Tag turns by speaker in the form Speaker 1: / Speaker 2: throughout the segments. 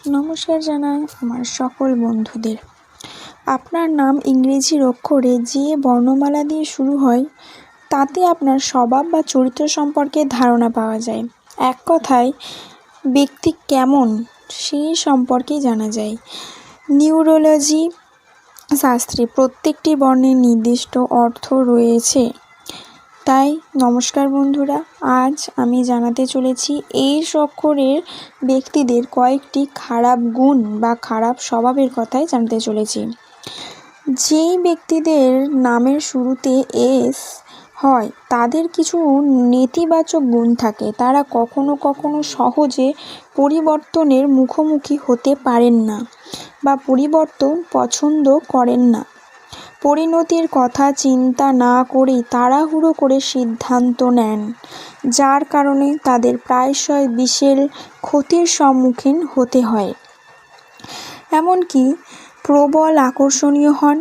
Speaker 1: নমস্কার জানাই আমার সকল বন্ধুদের। আপনার নাম ইংরেজি অক্ষরে যে বর্ণমালা দিয়ে শুরু হয় তাতে আপনার স্বভাব বা চরিত্র সম্পর্কে ধারণা পাওয়া যায়। এক কথায় ব্যক্তি কেমন সেই সম্পর্কে জানা যায়। নিউরোলজি শাস্ত্রে প্রত্যেকটি বর্ণের নির্দিষ্ট অর্থ রয়েছে। তাই নমস্কার বন্ধুরা, আজ আমি জানাতে চলেছি এই অক্ষরের ব্যক্তিদের কয়েকটি খারাপ গুণ বা খারাপ স্বভাবের কথাই জানতে চলেছি। যেই ব্যক্তিদের নামের শুরুতে এস হয় তাদের কিছু নেতিবাচক গুণ থাকে। তারা কখনো কখনো সহজে পরিবর্তনের মুখোমুখি হতে পারেন না বা পরিবর্তন পছন্দ করেন না। পরিণতির কথা চিন্তা না করেই তাড়াহুড়ো করে সিদ্ধান্ত নেন, যার কারণে তাদের প্রায়শই বিশাল ক্ষতির সম্মুখীন হতে হয়। এমনকি প্রবল আকর্ষণীয় হন।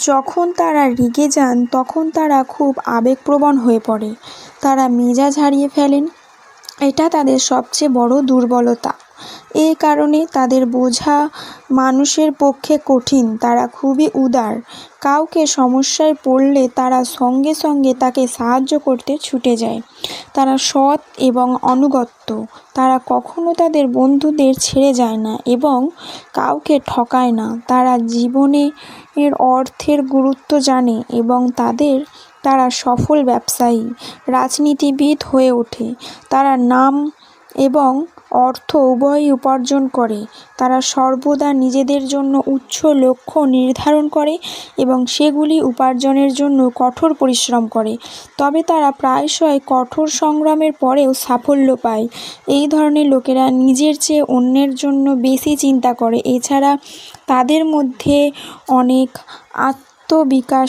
Speaker 1: যখন তারা রেগে যান তখন তারা খুব আবেগপ্রবণ হয়ে পড়ে। তারা মেজাজ হারিয়ে ফেলেন। এটা তাদের সবচেয়ে বড় দুর্বলতা। এই কারণে তাদের বোঝা মানুষের পক্ষে কঠিন। তারা খুবই উদার। কাউকে সমস্যায় পড়লে তারা সঙ্গে সঙ্গে তাকে সাহায্য করতে ছুটে যায়। তারা সৎ এবং অনুগত। তারা কখনো তাদের বন্ধুদের ছেড়ে যায় না এবং কাউকে ঠকায় না। তারা জীবনের অর্থের গুরুত্ব জানে এবং তারা সফল ব্যবসায়ী, রাজনীতিবিদ হয়ে ওঠে। তারা নাম এবং অর্থ উভয়ই উপার্জন করে। তারা সর্বদা নিজেদের জন্য উচ্চ লক্ষ্য নির্ধারণ করে এবং সেগুলি উপার্জনের জন্য কঠোর পরিশ্রম করে। তবে তারা প্রায়শই কঠোর সংগ্রামের পরেও সাফল্য পায়। এই ধরনের লোকেরা নিজের চেয়ে অন্যের জন্য বেশি চিন্তা করে। এছাড়া তাদের মধ্যে অনেক আত্মবিকাশ